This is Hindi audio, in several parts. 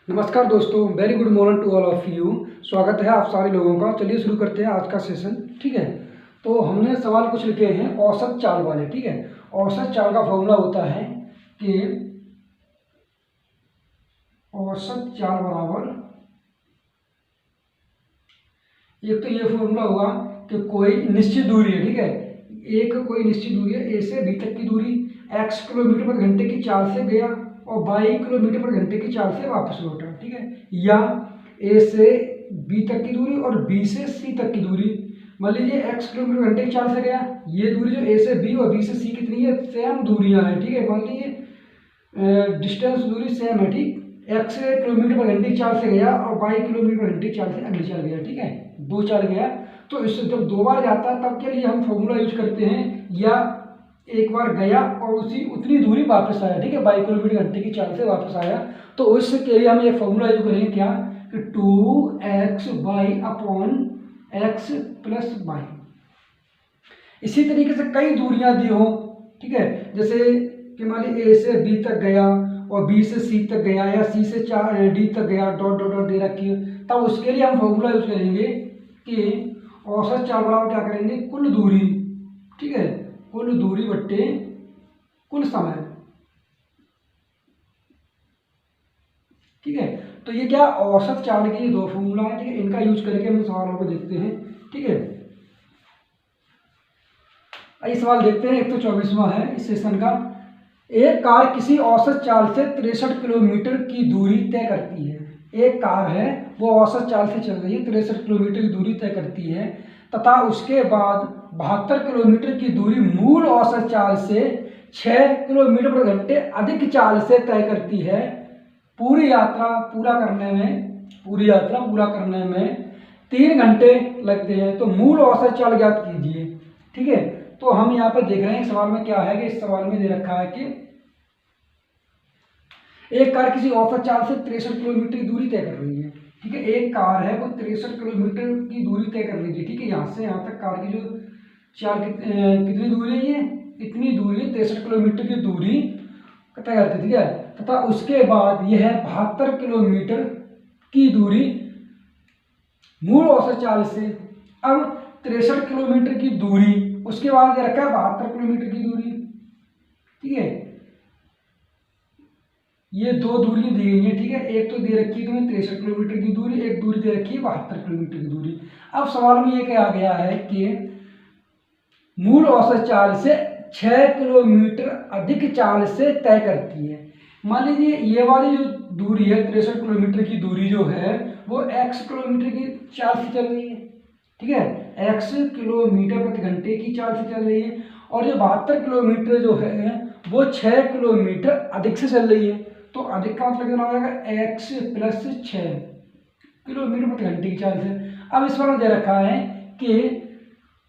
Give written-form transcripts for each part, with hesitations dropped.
नमस्कार दोस्तों, very good morning to all of you. स्वागत है आप सारे लोगों का। चलिए शुरू करते हैं आज का सेशन। ठीक है, तो हमने सवाल कुछ लिखे हैं औसत चाल वाले। ठीक है, औसत चाल का फॉर्मूला होता है कि औसत चाल बराबर, एक तो ये फॉर्मूला होगा कि कोई निश्चित दूरी है। ठीक है, एक कोई निश्चित दूरी है, ए से बी तक की दूरी x किलोमीटर पर घंटे की चाल से गया और y किलोमीटर पर घंटे की चाल से वापस लौटा। ठीक है, या ए से बी तक की दूरी और बी से सी तक की दूरी। मान लीजिए x किलोमीटर पर घंटे की चाल से गया, ये दूरी जो ए से बी और बी से सी कितनी है, सेम दूरियां हैं। ठीक है, मान लीजिए डिस्टेंस दूरी सेम है। ठीक, x किलोमीटर पर घंटे की चाल से गया और y किलोमीटर पर घंटे की चाल से अगली चाल गया। ठीक है, दो चाल गया, तो इससे जब दो बार जाता है तब के लिए हम फॉर्मूला यूज करते हैं, या एक बार गया और उतनी दूरी वापस आया। ठीक है, 22 किलोमीटर घंटे की चाल से वापस आया, तो उसके लिए हम ये फॉर्मूला यूज करेंगे क्या कि 2xy upon x plus Y. इसी तरीके से कई दूरियां दी हो। ठीक है, जैसे कि मान लीजिए ए से बी तक गया और बी से सी तक गया, या सी से डी तक गया, डॉट डॉट डॉट दे रखी है, तब उसके लिए हम फॉर्मूला यूज करेंगे कि औसत चाल बराबर क्या करेंगे, कुल दूरी। ठीक है, कुल दूरी बट्टे कुल समय। ठीक है, तो ये क्या औसत चाल के ये दो फॉर्मूला है। ठीक है, इनका यूज करके हम सवालों को देखते हैं। ठीक है, आइए सवाल देखते हैं। 124वां है इस सेशन का। एक कार किसी औसत चाल से 63 किलोमीटर की दूरी तय करती है। एक कार है, वो औसत चाल से चल रही है, 63 किलोमीटर की दूरी तय करती है, तथा उसके बाद 72 किलोमीटर की दूरी मूल औसत चाल से 6 किलोमीटर प्रति घंटे अधिक चाल से तय करती है। पूरी यात्रा पूरा करने में 3 घंटे लगते हैं, तो मूल औसत चाल ज्ञात कीजिए। ठीक है, तो हम यहाँ पे देख रहे हैं सवाल में क्या है कि इस सवाल में दे रखा है कि एक कार किसी औसत चाल से 63 किलोमीटर की दूरी तय कर रही है। ठीक है, एक कार है वो 63 किलोमीटर की दूरी तय कर रही है। ठीक है, यहाँ से यहाँ तक कार की जो चाल कितनी दूरी है, ये इतनी दूरी 63 किलोमीटर की दूरी तय करती है। ठीक है, तथा उसके बाद यह है 72 किलोमीटर की दूरी मूल औसत चाल से। अब 63 किलोमीटर की दूरी, उसके बाद ये रखा है 72 किलोमीटर की दूरी। ठीक है, ये दो दूरी दी गई है। ठीक है, एक तो दे रखी है तुम्हें 63 किलोमीटर की दूरी, एक दूरी दे रखी है 72 किलोमीटर की दूरी। अब सवाल में ये कहा गया है कि मूल औसत चाल से 6 किलोमीटर अधिक चाल से तय करती है। मान लीजिए ये वाली जो दूरी है 63 किलोमीटर की दूरी जो है वो x किलोमीटर की चाल से चल रही है। ठीक है, x किलोमीटर प्रति घंटे की चाल से चल रही है, और जो 72 किलोमीटर जो है वो 6 किलोमीटर अधिक से चल रही है। तो अधिक का मतलब कितना हो जाएगा, x प्लस 6 किलोमीटर प्रति घंटे की चाल से। अब इस पर दे रखा है कि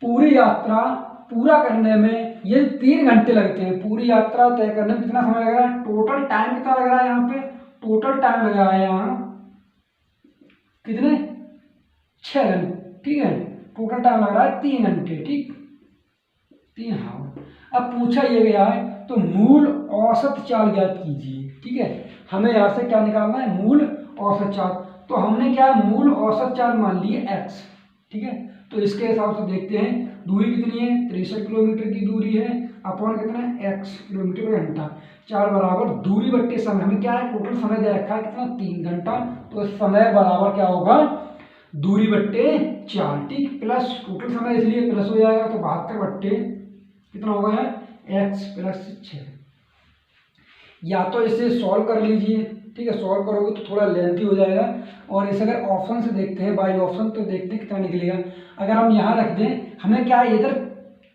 पूरी यात्रा पूरा करने में ये 3 घंटे लगते हैं। पूरी यात्रा तय करने में कितना समय लग रहा है, टोटल टाइम कितना लग रहा है, यहाँ पे टोटल टाइम लगा है यहाँ कितने, 6 घंटे। ठीक है, टोटल टाइम लग रहा है 3 घंटे। ठीक, 3 हावर। अब पूछा ये गया है तो मूल औसत चाल ज्ञात कीजिए। ठीक है, हमें यहाँ से क्या निकालना है, मूल औसत चाल। तो हमने क्या मूल औसत चाल मान ली है x। ठीक है, तो इसके हिसाब से देखते हैं दूरी कितनी है, 63 किलोमीटर की दूरी है, अपॉन कितना है x किलोमीटर पर घंटा, चाल बराबर दूरी बट्टे समय। हमें क्या है, टोटल समय दे रखा है कितना, 3 घंटा, तो समय बराबर क्या होगा, दूरी बट्टे चाल। ठीक, प्लस टोटल समय इसलिए प्लस हो जाएगा, तो 72 बट्टे कितना होगा है x प्लस 6। या तो इसे सॉल्व कर लीजिए। ठीक है, सॉल्व करोगे तो थोड़ा लेंथी हो जाएगा, और इसे अगर ऑप्शन से देखते हैं बाई ऑप्शन तो देखते हैं कितना निकलेगा। अगर हम यहाँ रख दें, हमें क्या है इधर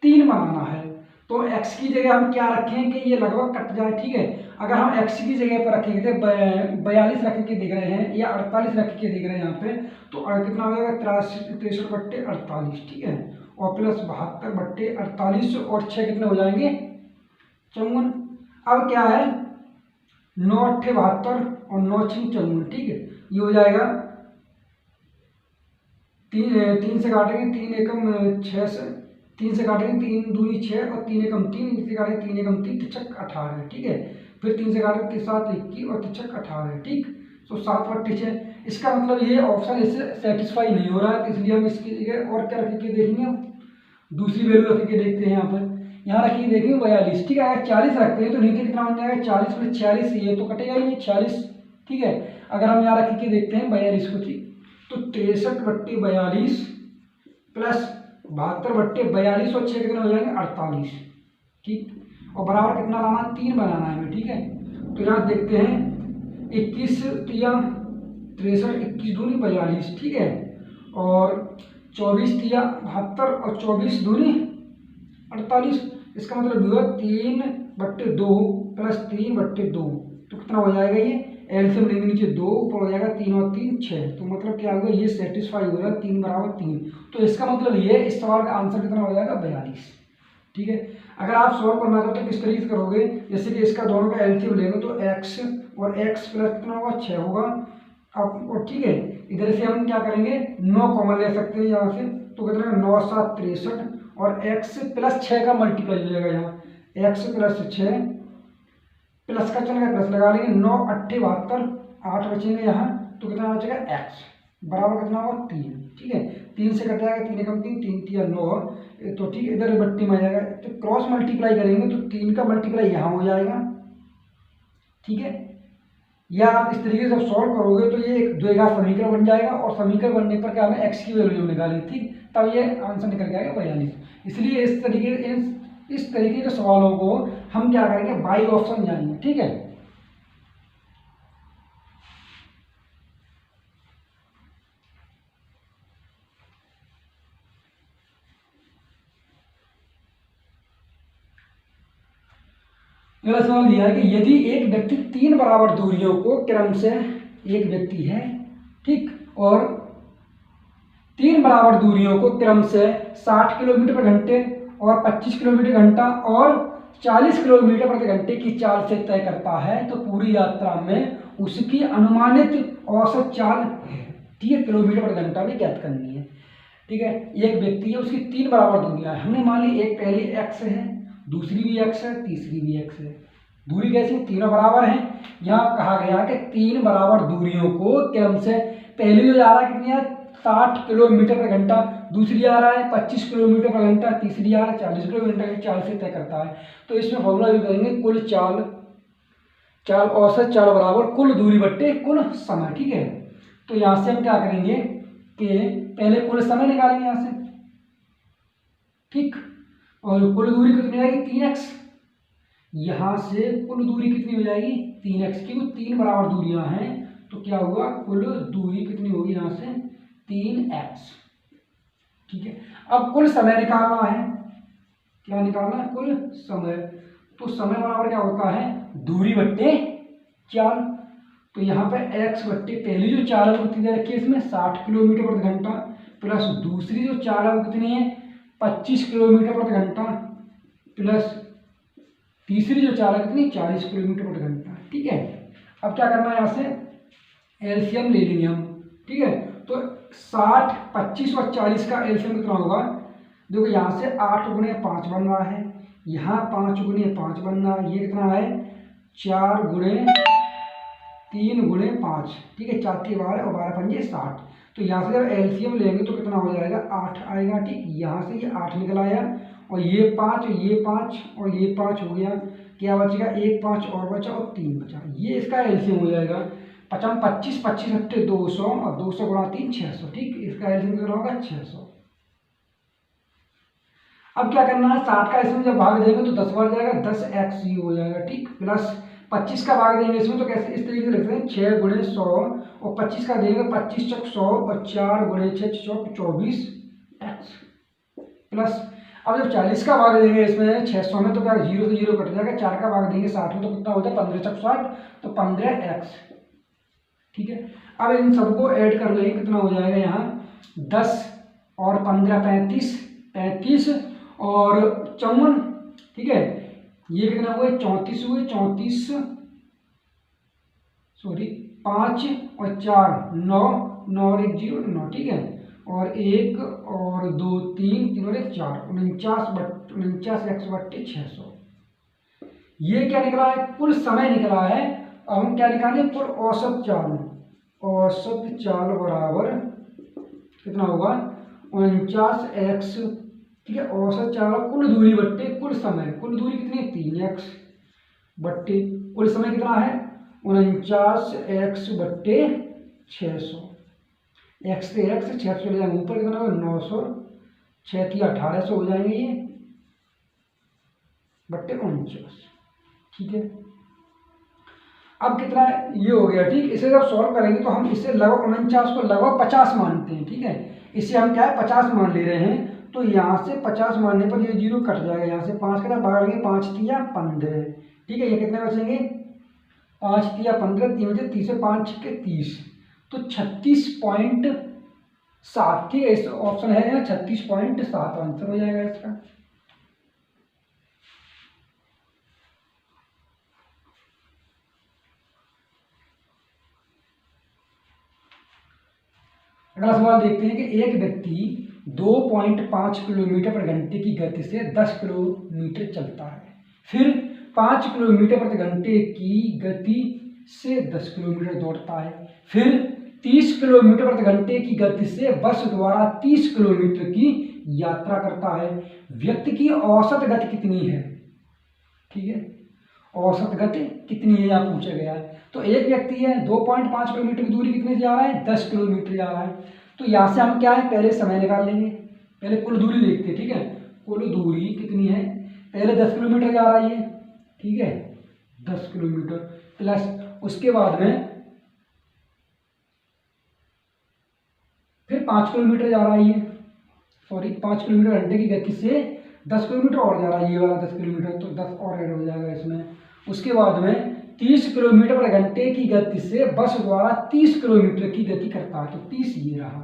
3 बनाना है, तो x की जगह हम क्या रखें कि ये लगभग कट जाए। ठीक है, अगर हम x की जगह पर रखेंगे तो 42 रख के दिख रहे हैं या 48 रख के दिख रहे हैं यहाँ पे, तो कितना हो जाएगा 63 बट्टे 48। ठीक है, और प्लस 72 बट्टे 48 और 6 कितने हो जाएंगे, 54। अब क्या है 9 अट्ठे 72 और 9 छः 54। ठीक है, ये हो जाएगा 3 से काटेंगे, 3 एकम 6 से, 3 से काटेंगे 3 दूनी 6 और 3 एकम 3 से काटेंगे 3 एकम 3 तिछक 18। ठीक है, फिर 3 से काटेंगे 7 21 और तिछक 18। ठीक, तो 7/6। इसका मतलब ये ऑप्शन इससे सेटिस्फाई नहीं हो रहा है, तो इसलिए हम इसकी जगह और क्या रख के देखेंगे, हम दूसरी वैल्यू रख के देखते हैं। यहाँ रखिए, देखिए 42। ठीक है, अगर 40 रखते हैं तो नीचे कितना बन जाएगा, 40 + 46, ये तो कटेगा ही 46। ठीक है, अगर हम यहाँ रख के देखते हैं 42 को, तो 63/42 प्लस 72/42 और 6 कितना हो जाएंगे 48। ठीक, और बराबर कितना लाना है, 3 बनाना है हमें। ठीक है, तो यहाँ देखते हैं 21 तिया 63, 21 दूनी 42। ठीक है, और 24 तिया 72 और 24 दूनी 48। इसका मतलब हुआ 3/2 प्लस 3/2, तो कितना हो जाएगा, ये एलसीएम लेंगे नीचे 2, ऊपर हो जाएगा 3 और 3 6। तो मतलब क्या होगा, ये सेटिस्फाई हो रहा है 3 बराबर 3। तो इसका मतलब ये, इस सवाल का आंसर कितना हो जाएगा 42। ठीक है, अगर आप सॉल्व करना चाहते तो किस तरीके से करोगे, जैसे कि इसका दोनों का एलसीएम लेंगे तो x और x प्लस कितना होगा 6 होगा। अब और ठीक है, इधर से हम क्या करेंगे, 9 कॉमन ले सकते हैं यहाँ से, तो कितना 9 × 7 = 63 और x + 6 का मल्टीप्लाई हो जाएगा यहाँ, x + 6 प्लस का चलेगा, प्लस लगा लेंगे, 9 × 8 = 72, 8 बचेंगे यहाँ, तो कितना बचेगा x बराबर कितना होगा 3। ठीक है, 3 से कट जाएगा, 3 × 3 3 × 9, तो ठीक इधर बट्टी में आ जाएगा, तो क्रॉस मल्टीप्लाई करेंगे तो 3 का मल्टीप्लाई यहाँ हो जाएगा। ठीक है, या आप इस तरीके से सॉल्व करोगे तो ये एक द्विघात समीकरण बन जाएगा, और समीकरण बनने पर क्या हमें x की वैल्यू निकालेंगे। ठीक, तब ये आंसर निकल के आएगा 42। इसलिए इस तरीके के सवालों को हम क्या करेंगे, बाई ऑप्शन जाएंगे। ठीक है, अगला सवाल दिया है कि यदि एक व्यक्ति 3 बराबर दूरियों को क्रम से, एक व्यक्ति है ठीक, और 3 बराबर दूरियों को क्रम से 60 किलोमीटर/घंटे और 25 किलोमीटर/घंटा और 40 किलोमीटर/घंटे की चाल से तय करता है, तो पूरी यात्रा में उसकी अनुमानित औसत चाल है। ठीक है, किलोमीटर/घंटा भी ज्ञात करनी है। ठीक है, एक व्यक्ति है, उसकी 3 बराबर दूरियां हैं, हमने मान ली एक पहली x है, दूसरी भी x है, तीसरी भी x है। दूरी कैसी, तीनों बराबर हैं। यहाँ कहा गया कि 3 बराबर दूरियों को क्रम से, पहली जो जा रहा है कितनी है 60 किलोमीटर/घंटा, दूसरी आ रहा है 25 किलोमीटर/घंटा, तीसरी आ रहा है 40 किलोमीटर की चाल से तय करता है। तो इसमें फॉर्मूला यूज करेंगे, कुल चाल औसत चाल बराबर कुल दूरी बट्टे कुल समय। ठीक है, तो यहाँ से हम क्या करेंगे कि पहले कुल समय निकालेंगे यहाँ से। ठीक, और कुल दूरी कितनी आएगी 3x, यहाँ से कुल दूरी कितनी हो जाएगी 3x, क्योंकि 3 बराबर दूरियां हैं, तो क्या हुआ कुल दूरी कितनी होगी यहाँ से 3x। ठीक है, अब कुल समय निकालना है, क्या निकालना है, कुल समय। तो समय बराबर क्या होता है, दूरी बट्टे चाल। तो यहाँ पे x बट्टे पहली जो चाल है वो कितनी दे रखी है इसमें 60 किलोमीटर/घंटा, प्लस दूसरी जो चाल है वो कितनी है 25 किलोमीटर/घंटा, प्लस तीसरी जो चाल है कितनी 40 किलोमीटर/घंटा। ठीक है, अब क्या करना है, यहाँ से एलसीएम ले लेंगे हम। ठीक है, तो 60, 25 और 40 का एलसीएम कितना होगा, देखो यहाँ से 8 × 5 बन रहा है, यहाँ 5 × 5 बन रहा है, ये कितना है 4 × 3 × 5। ठीक है, 4 × 12 और 12 × 5 = 60। तो यहाँ से जब एलसीएम लेंगे तो कितना हो जाएगा 8 आएगा। ठीक, यहाँ से ये 8 निकल आया, और ये 5 ये 5 और ये 5 हो गया, क्या बचेगा 1 5 और बचा और 3 बचा, ये इसका एलसीएम हो जाएगा 55 25 25 × 200 और 200 × 3 600। ठीक, इसका एलसीएम कितना होगा 600। अब क्या करना है, 60 का इसमें जब भाग देंगे तो 10 बार जाएगा, 10x हो जाएगा। ठीक, प्लस 25 का भाग देंगे इसमें तो कैसे, इस तरीके से लिखते हैं 6 × 100 और 25 का देंगे 25 × 100 और 4 × 6 24x, प्लस अब जब 40 का भाग देंगे इसमें 600 में तो क्या 0 से 0 कट जाएगा, 4 का भाग देंगे 60 में तो कितना होता है 15 × 60 तो 15x। ठीक है, अब इन सबको ऐड कर लेंगे, कितना हो जाएगा यहाँ 10 और 15 35 35 और 54। ठीक है, ये कितना हुए 34 हुए, 34 सॉरी 5 और 4 9 9 और 1 0 9। ठीक है, और 1 और 2 3 3 और 1 4 49x/600। ये क्या निकला है, कुल समय निकला है। अब हम क्या निकालें, कुल औसत चाल। औसत चाल बराबर कितना होगा 49x, ठीक है। औसत चाल कुल दूरी बट्टे कुल समय, कुल दूरी कितनी है 3x बट्टे कुल समय कितना है 49x बट्टे 600। x से x 600 ले जाएंगे ऊपर कितना होगा 900, 6 3 1800 हो जाएंगे ये बट्टे 49, ठीक है। अब कितना ये हो गया, ठीक। इसे जब सॉल्व करेंगे तो हम इससे लगभग 49 को लगभग 50 मानते हैं, ठीक है। इससे हम क्या है 50 मान ले रहे हैं, तो यहाँ से 50 मानने पर ये 0 कट जाएगा, यहाँ से 5 कितना भाग लेंगे 5 3 15, ठीक है। ये कितने बचेंगे 5 3 15, 3 बचे 30 से 5 के 30, तो 36.7, ठीक है। इस ऑप्शन है ना 36.7 आंसर हो जाएगा इसका। अगला सवाल देखते हैं कि एक व्यक्ति 2.5 किलोमीटर प्रति घंटे की गति से 10 किलोमीटर चलता है, फिर 5 किलोमीटर प्रति घंटे की गति से 10 किलोमीटर दौड़ता है, फिर 30 किलोमीटर प्रति घंटे की गति से बस द्वारा 30 किलोमीटर की यात्रा करता है। व्यक्ति की औसत गति कितनी है, ठीक है। औसत गति कितनी है यहाँ पूछा गया है। तो एक व्यक्ति है 2.5 किलोमीटर की दूरी कितने से जा रहा है 10 किलोमीटर जा रहा है, तो यहाँ से हम क्या है पहले समय निकाल लेंगे, पहले कुल दूरी देखते हैं, ठीक है। कुल दूरी कितनी है, पहले 10 किलोमीटर जा रहा है ये, ठीक है 10 किलोमीटर प्लस उसके बाद में फिर 5 किलोमीटर जा रहा है ये, सॉरी 5 किलोमीटर घंटे की गति से 10 किलोमीटर और जा रहा है ये वाला 10 किलोमीटर, तो 10 और ऐड हो जाएगा इसमें। उसके बाद में 30 किलोमीटर प्रति घंटे की गति से बस द्वारा 30 किलोमीटर की गति करता है, तो 30 ये रहा,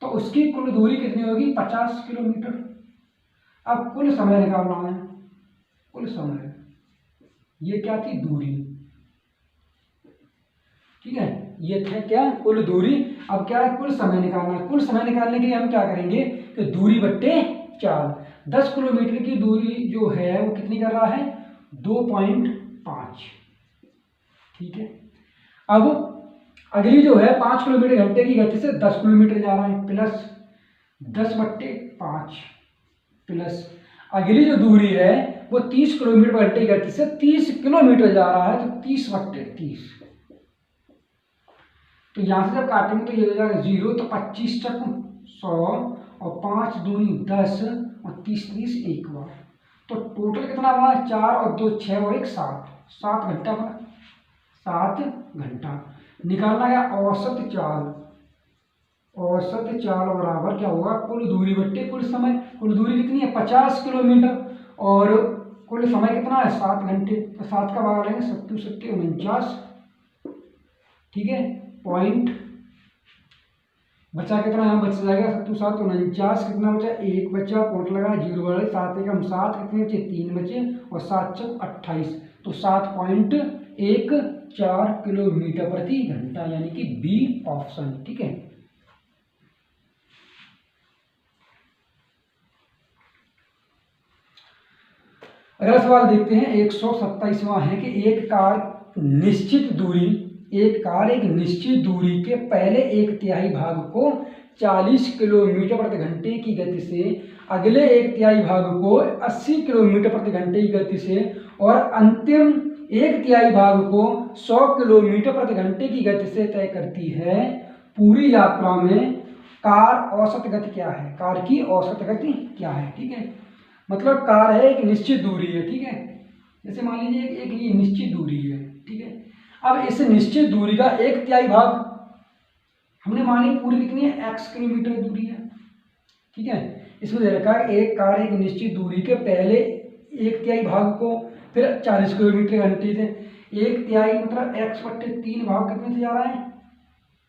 तो उसकी कुल दूरी कितनी होगी 50 किलोमीटर। अब कुल समय निकालना है, कुल समय ये क्या थी दूरी, ठीक है, ये थे क्या कुल दूरी। अब क्या है कुल समय निकालना है, कुल समय निकालने के लिए हम क्या करेंगे कि दूरी बट्टे 4, 10 किलोमीटर की दूरी जो है वो कितनी कर रहा है 2.5, ठीक है। अब अगली जो है 5 किलोमीटर घंटे की गति से 10 किलोमीटर जा रहा है, प्लस 10/5 प्लस अगली जो दूरी है वो 30 किलोमीटर घंटे की गति से 30 किलोमीटर जा रहा है, तो 30/30, तो यहां से जब काटेंगे तो ये हो जाएगा 0, तो 25 चक 100 और 5 दूनी 10 और 30 30 एक बार, तो टोटल कितना बना 4 और 2 6 और 1 7, 7 घंटा बना, 7 घंटा। निकालना है औसत चाल, औसत चाल बराबर क्या होगा कुल दूरी बट्टे कुल समय। कुल दूरी कितनी है 50 किलोमीटर और कुल समय कितना है 7 घंटे, तो 7 का भाग लेंगे 7 7 49, ठीक है। पॉइंट बचा कितना यहाँ बच जाएगा 7 7 49, कितना बचा 1 बचा, पॉइंट लगा 0 वाले 7 1 7, कितने बचे 3 बचे और 7 6 28, तो 7.14 किलोमीटर प्रति घंटा, यानी कि बी ऑप्शन, ठीक है। अगला सवाल देखते हैं 127वां है कि एक कार एक निश्चित दूरी के पहले 1/3 भाग को 40 किलोमीटर प्रति घंटे की गति से, अगले 1/3 भाग को 80 किलोमीटर प्रति घंटे की गति से और अंतिम 1/3 भाग को 100 किलोमीटर प्रति घंटे की गति से तय करती है। पूरी यात्रा में कार औसत गति क्या है, कार की औसत गति क्या है, ठीक है। मतलब कार है एक निश्चित दूरी है, ठीक है। जैसे मान लीजिए एक ये निश्चित दूरी है, ठीक है। अब इस निश्चित दूरी का 1/3 भाग हमने मानी पूरी कितनी है x किलोमीटर दूरी है, ठीक है। इसमें दे रखा है एक कार एक निश्चित दूरी के पहले 1/3 भाग को फिर 40 किलोमीटर घंटे से 1/3 मतलब x/3 भाग कितने से जा रहा है,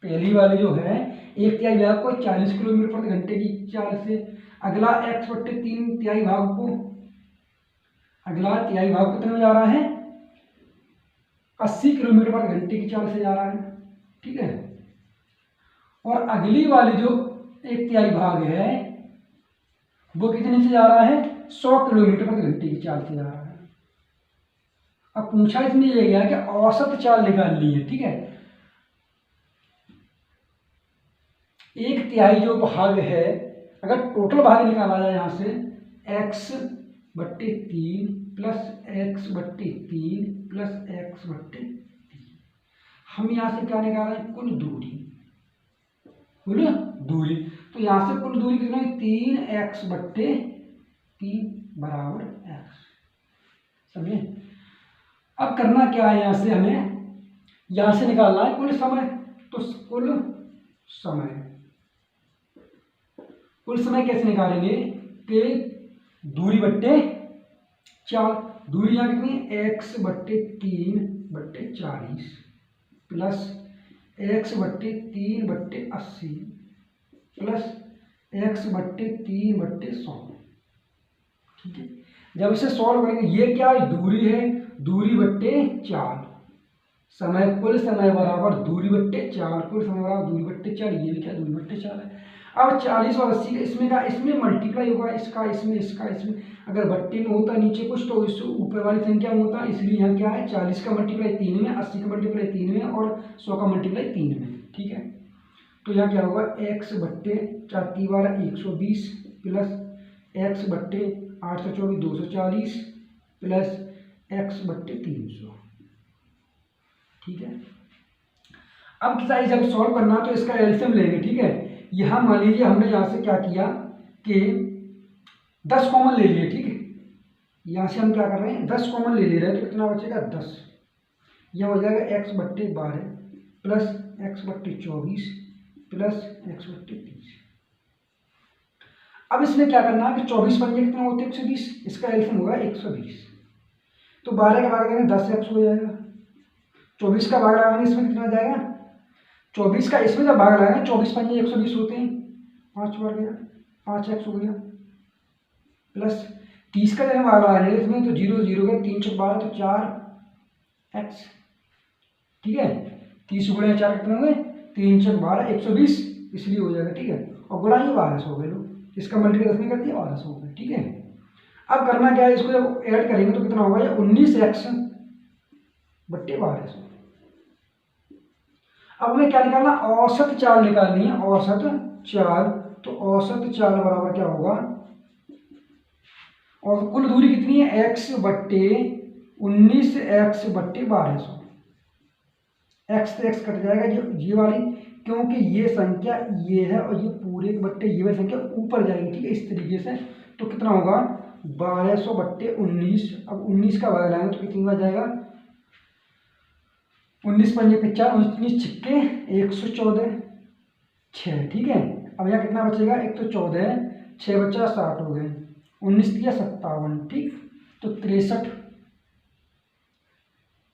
पहली वाली जो है 1/3 भाग को 40 किलोमीटर प्रति घंटे की चाल से, अगला x/3 भाग को, अगला तिहाई भाग कितने में जा रहा है 80 किलोमीटर प्रति घंटे की चाल से जा रहा है, ठीक है। और अगली वाली जो 1/3 भाग है वो कितने से जा रहा है 100 किलोमीटर प्रति घंटे की चाल से जा रहा है। अब पूछा इसमें ये गया कि औसत चाल निकालनी है, ठीक है। एक तिहाई जो भाग है, अगर टोटल भाग निकाला जाए यहाँ से x/3 plus x/3 plus x/3, हम यहाँ से क्या निकाल रहे हैं? कुल दूरी, कुल दूरी। तो यहाँ से कुल दूरी कितना है? 3x/3 बराबर x, समझे? अब करना क्या है, यहाँ से हमें यहाँ से निकालना है कुल समय। तो कुल समय कैसे निकालेंगे कि दूरी बट्टे 4, दूरी यहाँ कितनी है? x/3/40 plus x/3/80 plus x/3/100, ठीक है। जब इसे सॉल्व करेंगे, ये क्या है? दूरी है, दूरी बट्टे 4, समय, कुल समय बराबर दूरी बट्टे 4, कुल समय बराबर दूरी बट्टे 4, ये भी क्या? दूरी बट्टे 4 है। अब 40 और 80 इसमें का इसमें मल्टीप्लाई होगा, इसका इसमें, इसका इसमें। अगर बट्टे में होता नीचे कुछ तो इस ऊपर वाली संख्या में होता, इसलिए यहाँ क्या है? 40 का मल्टीप्लाई 3 में, 80 का मल्टीप्लाई 3 में और 100 का मल्टीप्लाई 3 में, ठीक है। तो यहाँ क्या होगा? x/4 120 plus x/824 240 plus x/300, ठीक है। अब किसी जब सॉल्व करना तो इसका एलसीएम लेंगे, ठीक है। यहाँ मान लीजिए हमने यहाँ से क्या किया कि 10 कॉमन ले लिए, ठीक है। यहाँ से हम क्या कर रहे हैं? 10 कॉमन ले रहे हैं, तो कितना बचेगा? 10। यह हो जाएगा x/12 plus x/24 plus x/30। अब इसमें क्या करना है कि 24 पंजे कितने होते हैं? 120, इसका एलसीएम होगा 120। तो 12 का भाग देंगे 10x हो जाएगा, 24 का भाग लगाएंगे इसमें कितना जाएगा? 24 का इसमें जब भाग लगाएंगे, 24 पंजे 120 होते हैं, 5 बार गया, 5x हो गया, प्लस 30 का जब भाग लगाएंगे इसमें तो 0 0 गया, 3 4 12 तो 4x, ठीक है। 30 गुणा 4 कितने होंगे? 3 4 12 120, इसलिए हो जाएगा, ठीक है। और गुणा ये 1200 हो गए, लो इसका मल्टीप्लाई इसमें कर दिया, 1200 हो गए, ठीक है। अब करना क्या है? इसको जब ऐड करेंगे तो कितना होगा? ये 19x/1200। अब हमें क्या निकालना? औसत चाल निकालनी है, औसत चाल। तो औसत चाल बराबर क्या होगा? और कुल दूरी कितनी है? x/19x/1200, x से x कट जाएगा, ये वाली, क्योंकि ये संख्या ये है और ये पूरे बट्टे ये वाली संख्या ऊपर जाएगी, ठीक है, इस तरीके से। तो कितना होगा? 1200/19। अब 19 का भाग लाएंगे तो कितनी बार जाएगा? 19 पंजे 50, 19 छिक्के 114, 6, ठीक है। अब यहाँ कितना बचेगा? एक तो 14, 6 बचा 60 हो गए, 19 दिया 57, ठीक। तो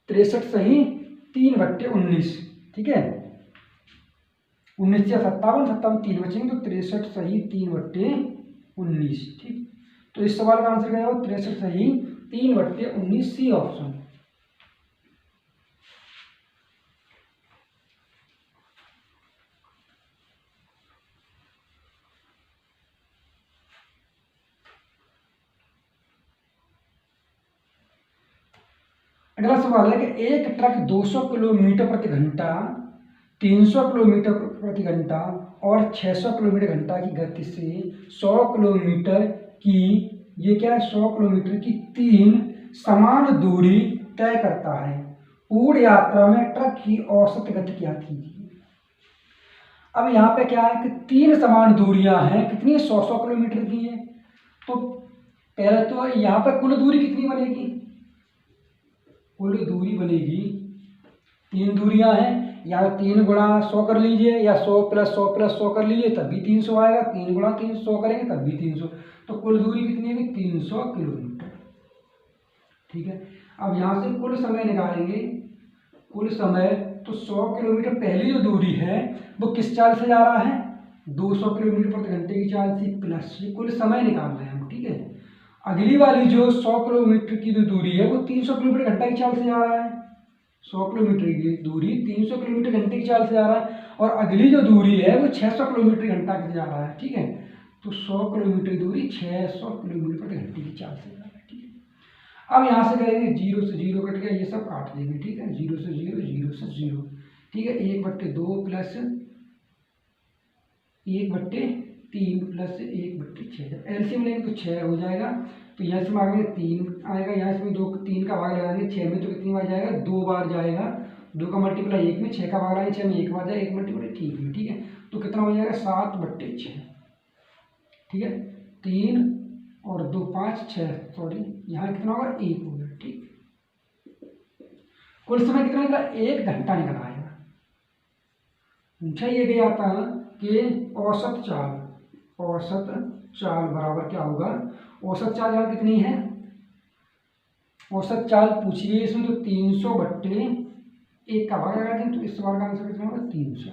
63 सही 3/19, ठीक है। 19 या 57, 57 3 बचेंगे, तो 63 सही 3/19, ठीक। तो इस सवाल का आंसर क्या होगा? 63 सही 3/19, सी ऑप्शन। अगला सवाल है कि एक ट्रक 200 किलोमीटर प्रति घंटा, 300 किलोमीटर प्रति घंटा और 600 किलोमीटर घंटा की गति से 100 किलोमीटर की, ये क्या है? 100 किलोमीटर की 3 समान दूरी तय करता है। पूर्ण यात्रा में ट्रक की औसत गति क्या थी? अब यहाँ पे क्या है कि 3 समान दूरियां हैं, कितनी? 100 किलोमीटर की है। तो पहले तो यहाँ पे कुल दूरी कितनी बनेगी? कुल दूरी बनेगी, 3 दूरियां हैं, या 3 गुणा 100 कर लीजिए, या 100 + 100 + 100 कर लीजिए, तब भी 300 आएगा। 3 गुणा 300 करेंगे तब भी 300। तो कुल दूरी कितनी है? 300 किलोमीटर, ठीक है। अब यहाँ से कुल समय निकालेंगे, कुल समय। तो 100 किलोमीटर पहली जो दूरी है वो किस चाल से जा रहा है? 200 किलोमीटर प्रति घंटे की चाल से, प्लस ये कुल समय निकाल रहे हैं हम, ठीक है। अगली वाली जो 100 किलोमीटर की जो दूरी है वो 300 किलोमीटर घंटा की चाल से जा रहा है। 100 किलोमीटर की दूरी 300 किलोमीटर घंटे की चाल से जा रहा है, और अगली जो दूरी है वो 600 किलोमीटर घंटा की जा रहा है, ठीक है। तो 100 किलोमीटर दूरी 600 किलोमीटर घंटे की चाल से जा रहा है, ठीक है। अब यहाँ से करेंगे 0 से 0 कट गया, ये सब काट देंगे, ठीक है। 0 से 0, 0 से 0, ठीक है। 1/2 प्लस 1/3 प्लस 1/6, एलसीएम लेंगे तो 6 हो जाएगा। तो यहाँ से आगे 3 आएगा, यहाँ से 2 3 का भाग लगाएंगे 6 में, तो कितनी बार जाएगा, 2 बार जाएगा। 2 का मल्टीप्लाई 1 में, 6 का भाग लगाएंगे 6 में, 1 बार जाएगा, 1 मल्टीप्लाई ठीक है, ठीक है। तो कितना हो जाएगा 7/6, ठीक है। 3 और 2 5 6, सॉरी यहाँ कितना होगा 1 होगा, ठीक। कुल समय कितना निकला, 1 घंटा निकल आएगा। पूछा ये गया था कि औसत चाल बराबर क्या होगा, औसत चाल यहाँ कितनी है, औसत चाल पूछी गई इसमें, तो 300/1 का भाग लगा दें, तो इस सवाल का आंसर कितना होगा 300,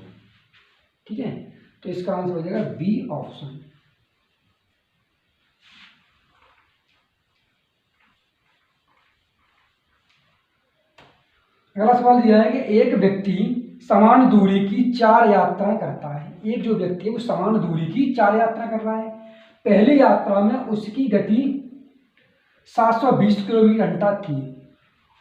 ठीक है। तो इसका आंसर हो जाएगा बी ऑप्शन। अगला सवाल दिया है कि एक व्यक्ति समान दूरी की 4 यात्राएं करता है। एक जो व्यक्ति है वो समान दूरी की 4 यात्रा कर रहा है। पहली यात्रा में उसकी गति 720 किलोमीटर घंटा थी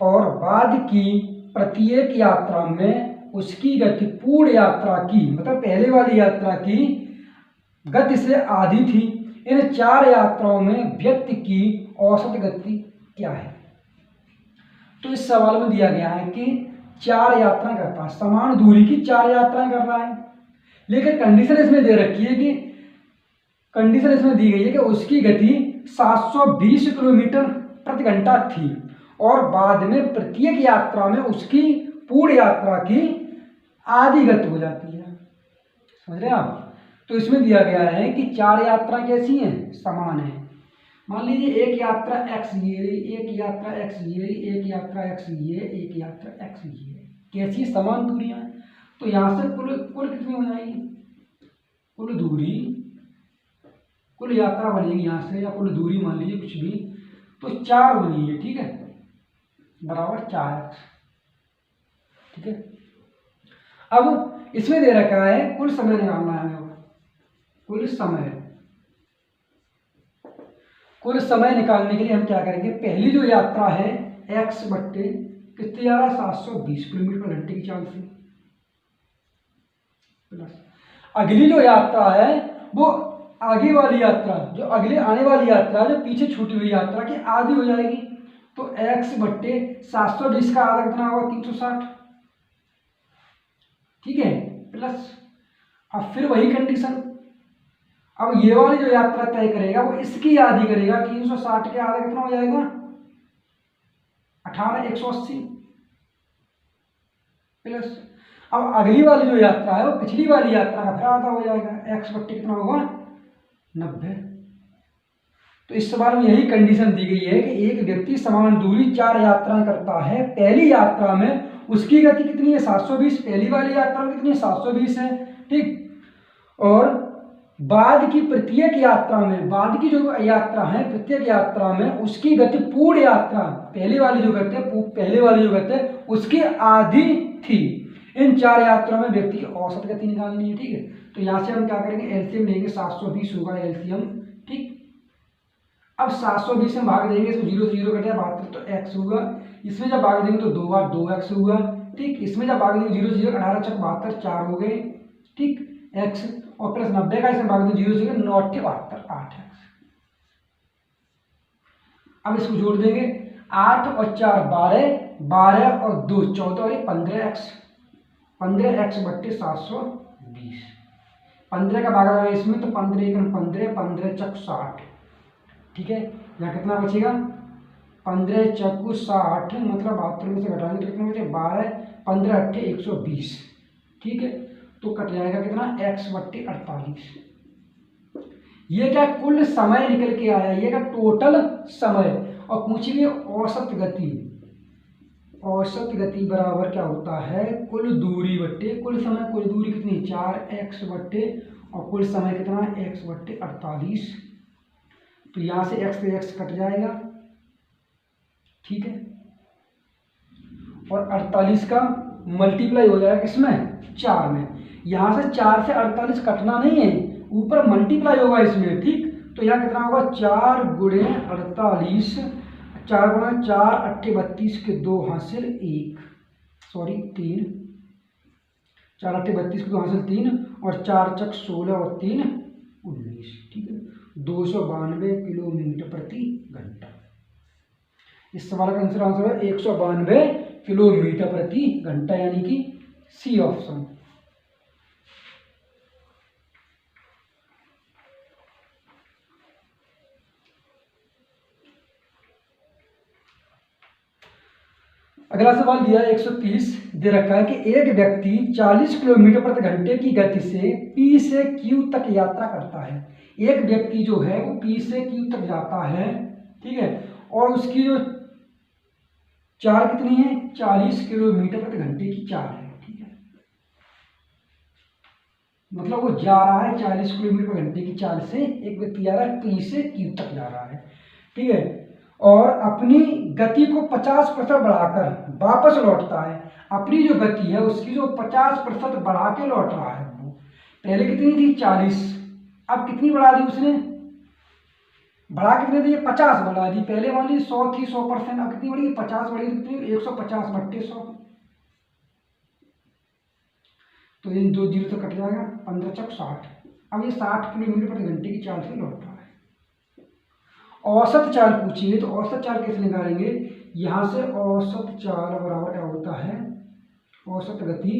और बाद की प्रत्येक यात्रा में उसकी गति पूर्ण यात्रा की, मतलब पहले वाली यात्रा की गति से आधी थी। इन 4 यात्राओं में व्यक्ति की औसत गति क्या है। तो इस सवाल में दिया गया है कि 4 यात्राएं करता है, समान दूरी की 4 यात्राएं कर रहा है, लेकिन कंडीशन इसमें दे रखी है कि कंडीशन इसमें दी गई है कि उसकी गति 720 किलोमीटर प्रति घंटा थी और बाद में प्रत्येक यात्रा में उसकी पूर्ण यात्रा की आधी गति हो जाती है। समझ रहे हैं आप। तो इसमें दिया गया है कि 4 यात्रा कैसी हैं, समान है। मान लीजिए एक यात्रा x ये, एक यात्रा x ये, एक यात्रा x ये, एक यात्रा x ये, कैसी समान दूरियां। तो यहाँ से कुल कितनी हो जाएगी, कुल दूरी, कुल यात्रा बनेगी यहाँ से, या कुल दूरी मान लीजिए कुछ भी, तो 4 बनी है, ठीक है, बराबर 4x, ठीक है। अब इसमें दे रखा है कुल समय निकालना है हमें, कुल समय निकालने के लिए हम क्या करेंगे, पहली जो यात्रा है x बट्टे कितनी आ रहा है 720 किलोमीटर घंटे की चाल से, प्लस अगली जो यात्रा है वो आगे वाली यात्रा, जो अगले आने वाली यात्रा, जो पीछे छूटी हुई यात्रा की आधी हो जाएगी। तो x बट्टे 720 का आधा कितना होगा 360, ठीक है, प्लस अब फिर वही कंडीशन, अब ये वाली जो यात्रा तय करेगा वो इसकी आधी करेगा, 360 के आधा कितना हो जाएगा 18, 180, प्लस अब अगली वाली जो यात्रा है वो पिछली वाली यात्रा का फिर आधा हो जाएगा, x बट्टे कितना होगा 90। तो इस सवाल में यही कंडीशन दी गई है कि एक व्यक्ति समान दूरी 4 यात्राएं करता है। पहली यात्रा में उसकी गति कितनी है 720, पहली वाली यात्रा में कितनी है 720 है, ठीक। और बाद की प्रत्येक यात्रा में, बाद की जो यात्रा है प्रत्येक यात्रा में उसकी गति पूर्ण यात्रा, पहले वाली जो गति है उसकी आधी थी। इन 4 यात्राओं में व्यक्ति की औसत गति निकालनी है, ठीक है। तो यहाँ से हम क्या करेंगे, एलसीएम लेंगे, 720 होगा एलसीएम, ठीक। अब 720 में भाग देंगे, इसमें 0 से 0 कटेगा 72, तो x होगा। इसमें जब भाग देंगे तो 2 बार 2x होगा, ठीक। इसमें जब भाग देंगे 0 से 0 18 चक 72, 4 हो गए, ठीक, x और प्लस 90 का इसमें भाग देंगे 0 से 0 9 8 72 8x। अब इसको जोड़ देंगे, 8 और 4 12, 12 और 2 14 और 15x, 15x बट्टे 720, 15 का भाग आएगा इसमें, तो 15 15 15 चक 60, ठीक है। यहाँ कितना बचेगा 15 चक 60, मतलब 72 में से घटाएंगे तो कितना बचेगा 12, 15 8 120, ठीक है। तो कट जाएगा कितना x बट्टे 48। ये क्या कुल समय निकल के आया, ये क्या टोटल समय। और पूछी गई औसत गति, औसत गति बराबर क्या होता है कुल दूरी बट्टे कुल समय। कुल दूरी कितनी 4x बट्टे और कुल समय कितना x बट्टे 48। तो यहाँ से x से x कट जाएगा, ठीक है, और 48 का मल्टीप्लाई हो जाएगा किसमें 4 में। यहाँ से 4 से 48 कटना नहीं है, ऊपर मल्टीप्लाई होगा इसमें, ठीक। तो यहाँ कितना होगा 4 गुणे 48, 4 गुणा 4 8 32 के 2 हासिल 1, सॉरी 3, 4 8 32 को हासिल 3 और 4 चक 16 और 3 19, ठीक है, 292 किलोमीटर प्रति घंटा। इस सवाल का आंसर है 192 किलोमीटर प्रति घंटा, यानी कि सी ऑप्शन। अगला सवाल दिया 130, दे रखा है कि एक व्यक्ति 40 किलोमीटर प्रति घंटे की गति से P से Q तक यात्रा करता है। एक व्यक्ति जो है वो P से Q तक जाता है, ठीक है, और उसकी जो चाल कितनी है, 40 किलोमीटर प्रति घंटे की चाल है, ठीक है, मतलब वो जा रहा है 40 किलोमीटर प्रति घंटे की चाल से, एक व्यक्ति जा रहा है P से Q तक जा रहा है, ठीक है, और अपनी गति को 50% बढ़ाकर वापस लौटता है। अपनी जो गति है उसकी जो 50% बढ़ा के लौट रहा है वो, पहले कितनी थी 40, अब कितनी बढ़ा दी उसने, बढ़ा कितने दी, 50 बढ़ा दी। पहले मान ली 100 थी, 100%, अब कितनी बढ़ी, 50 बढ़ी, कितनी 150 बट्टे 100, तो इन 2 जीरो से कट जाएगा, 15 चक 60। अब ये 60 किलोमीटर प्रति घंटे की चाल से लौट रहा है। औसत चाल पूछी है, तो औसत चाल कैसे निकालेंगे, यहाँ से औसत चाल बराबर क्या होता है, औसत गति,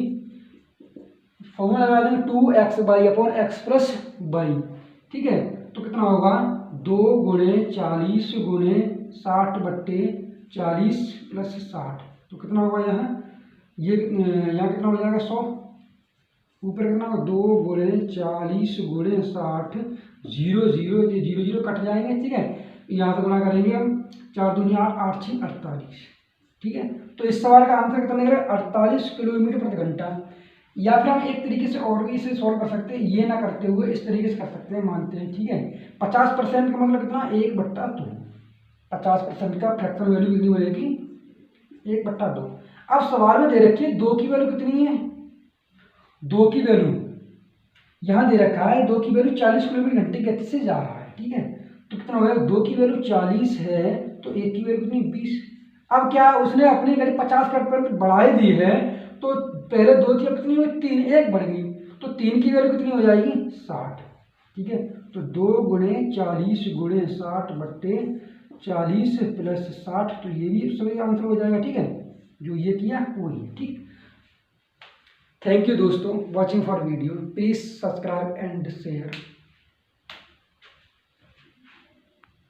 फॉर्मूला लगा देंगे 2x/x प्लस y, ठीक है, तो कितना होगा 2 × 40 × 60 बट्टे 40 प्लस 60, तो कितना होगा यहाँ, ये यहाँ कितना हो जाएगा 100, ऊपर कितना होगा 2 × 40 × 60, 0 0, ये 0 0 कट जाएंगे, ठीक है, यहाँ से गुणा करेंगे हम, 4 दूनी 8, 8 6 48, ठीक है, तो इस सवाल का आंसर कितना निकलेगा 48 किलोमीटर प्रति घंटा। या फिर हम एक तरीके से और भी इसे सॉल्व कर सकते हैं, ये ना करते हुए इस तरीके से कर सकते हैं, मानते हैं, ठीक है, 50% का मतलब कितना 1/2, 50% का फ्रैक्शन वैल्यू कितनी बनेगी 1/2। अब सवाल में दे रखी है 2 की वैल्यू कितनी है, 2 की वैल्यू यहाँ दे रखा है, 2 की वैल्यू 40 किलोमीटर घंटे की गति से जा रहा है, ठीक है, तो कितना हो गया, 2 की वैल्यू 40 है तो 1 की वैल्यू कितनी 20। अब क्या उसने अपनी वैल्यू 50% बढ़ा ही दी है, तो पहले 2 की कितनी हुई 3, 1 बढ़ गई, तो 3 की वैल्यू कितनी हो जाएगी 60, ठीक है, तो 2 × 40 × 60 बट्टे 40 प्लस 60, तो ये भी सभी आंसर हो जाएगा, ठीक है, जो ये किया वही है, ठीक। थैंक यू दोस्तों, watching for video, please subscribe and share.